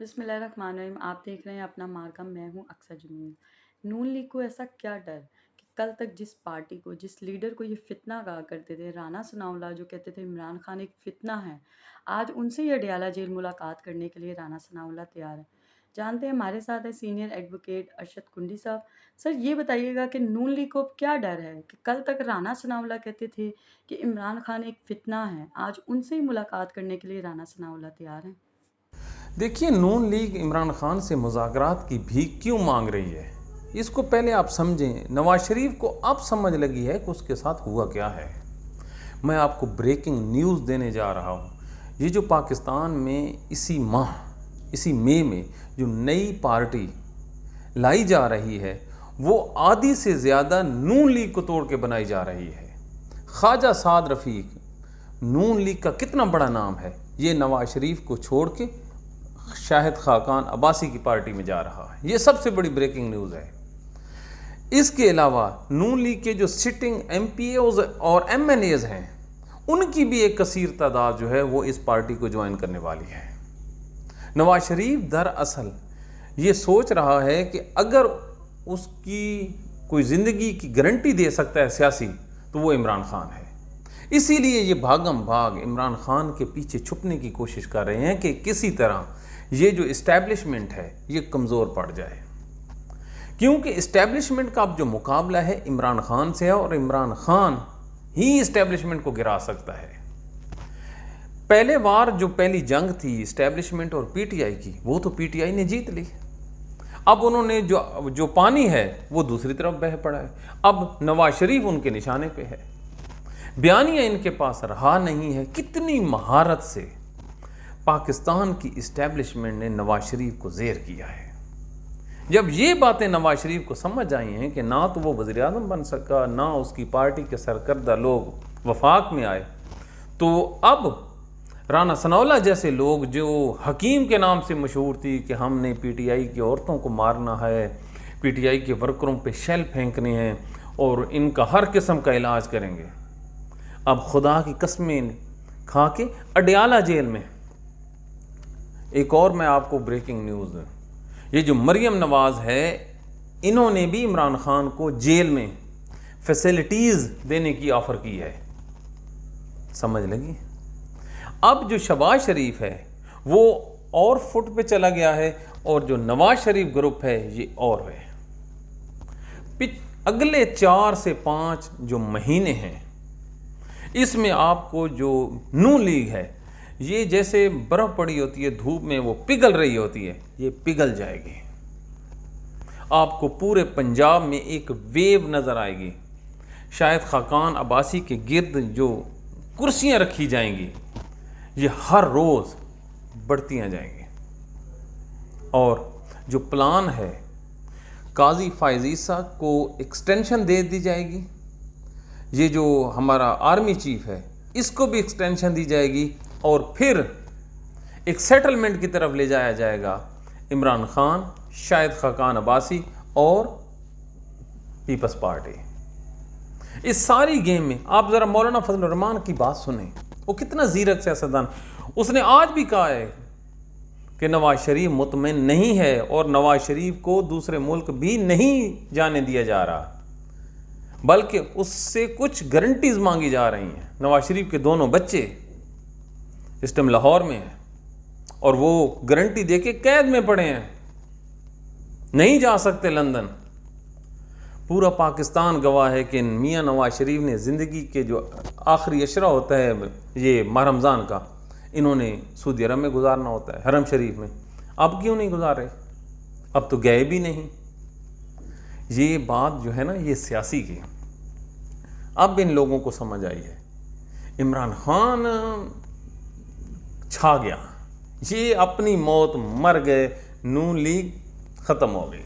बिस्मिल्लाहिर्रहमानिर्रहीम। आप देख रहे हैं अपना मार्का, मैं हूं अक्सर जमील। नून लीग को ऐसा क्या डर कि कल तक जिस पार्टी को, जिस लीडर को ये फितना कहा करते थे, राना सनाउल्लाह, जो कहते थे इमरान खान एक फितना है, आज उनसे ही अडयाला जेल मुलाकात करने के लिए राना सनाउल्लाह तैयार है। जानते हैं, हमारे साथ है सीनियर एडवोकेट अरशद कुंडी साहब। सर, ये बताइएगा कि नून लीग को अब क्या डर है कि कल तक राना सनाउल्लाह कहते थे कि इमरान खान एक फितना है, आज उनसे ही मुलाकात करने के लिए राना सनाउल्लाह तैयार हैं। देखिए, नून लीग इमरान खान से मुज़ाकरात की भीख क्यों मांग रही है, इसको पहले आप समझें। नवाज शरीफ को अब समझ लगी है कि उसके साथ हुआ क्या है। मैं आपको ब्रेकिंग न्यूज़ देने जा रहा हूँ। ये जो पाकिस्तान में इसी माह, इसी मई में जो नई पार्टी लाई जा रही है, वो आधी से ज़्यादा नून लीग को तोड़ के बनाई जा रही है। ख्वाजा साद रफ़ीक नून लीग का कितना बड़ा नाम है, ये नवाज शरीफ को छोड़ के शाहिद खाकान अब्बासी की पार्टी में जा रहा है। ये सबसे बड़ी ब्रेकिंग न्यूज़ है। इसके अलावा नून लीग के जो सिटिंग एमपीओज और एमएनएज हैं, उनकी भी एक कसीर तादाद जो है वो इस पार्टी को ज्वाइन करने वाली है। नवाज शरीफ दरअसल ये सोच रहा है कि अगर उसकी कोई ज़िंदगी की गारंटी दे सकता है सियासी, तो वो इमरान खान है। इसीलिए ये भागम भाग इमरान खान के पीछे छुपने की कोशिश कर रहे हैं कि किसी तरह ये जो इस्टेब्लिशमेंट है ये कमज़ोर पड़ जाए, क्योंकि इस्टेब्लिशमेंट का अब जो मुकाबला है इमरान खान से है और इमरान खान ही इस्टेब्लिशमेंट को गिरा सकता है। पहले बार जो पहली जंग थी इस्टेब्लिशमेंट और पीटीआई की, वो तो पीटीआई ने जीत ली। अब उन्होंने जो पानी है वो दूसरी तरफ बह पड़ा है। अब नवाज शरीफ उनके निशाने पे है, बयानिया इनके पास रहा नहीं है। कितनी महारत से पाकिस्तान की इस्टेब्लिशमेंट ने नवाज शरीफ को जेर किया है। जब ये बातें नवाज शरीफ को समझ आई हैं कि ना तो वो वज़ीर आज़म बन सका, ना उसकी पार्टी के सरकर्दा लोग वफाक में आए, तो अब राना सनाउल्लाह जैसे लोग जो हकीम के नाम से मशहूर थी कि हमने पीटीआई की औरतों को मारना है, पीटीआई के वर्करों पे शेल फेंकने हैं और इनका हर किस्म का इलाज करेंगे, अब खुदा की कस्में खा के अडयाला जेल में। एक और मैं आपको ब्रेकिंग न्यूज़ दूं, ये जो मरियम नवाज़ है, इन्होंने भी इमरान खान को जेल में फैसिलिटीज़ देने की ऑफ़र की है। समझ लगी? अब जो शहबाज शरीफ है वो और फुट पे चला गया है और जो नवाज शरीफ ग्रुप है ये और है। अगले 4 से 5 जो महीने हैं, इसमें आपको जो नून लीग है ये जैसे बर्फ़ पड़ी होती है धूप में, वो पिघल रही होती है, ये पिघल जाएगी। आपको पूरे पंजाब में एक वेव नज़र आएगी। शाहिद खाकान अब्बासी के गिर्द जो कुर्सियां रखी जाएंगी, ये हर रोज़ बढ़तियाँ जाएंगी। और जो प्लान है, काजी फायज़ ईसा को एक्सटेंशन दे दी जाएगी। ये जो हमारा आर्मी चीफ है, इसको भी एक्सटेंशन दी जाएगी और फिर एक सेटलमेंट की तरफ ले जाया जाएगा इमरान खान, शाहिद खाकान अब्बासी और पीपल्स पार्टी। इस सारी गेम में आप ज़रा मौलाना फजलुर रहमान की बात सुने, वो कितना ज़ीरक सियासतदान। उसने आज भी कहा है कि नवाज शरीफ मुतमईन नहीं है और नवाज शरीफ को दूसरे मुल्क भी नहीं जाने दिया जा रहा, बल्कि उससे कुछ गारंटीज़ मांगी जा रही हैं। नवाज शरीफ के दोनों बच्चे इस टाइम लाहौर में हैं और वो गारंटी दे के कैद में पड़े हैं, नहीं जा सकते लंदन। पूरा पाकिस्तान गवाह है कि मियाँ नवाज शरीफ ने ज़िंदगी के जो आखिरी अशरा होता है ये माह रमज़ान का, इन्होंने सऊदी अरब में गुजारना होता है, हरम शरीफ में। अब क्यों नहीं गुजारे? अब तो गए भी नहीं। ये बात जो है ना, ये सियासी की अब इन लोगों को समझ आई है। इमरान खान छा गया, ये अपनी मौत मर गए, नून लीग ख़त्म हो गई।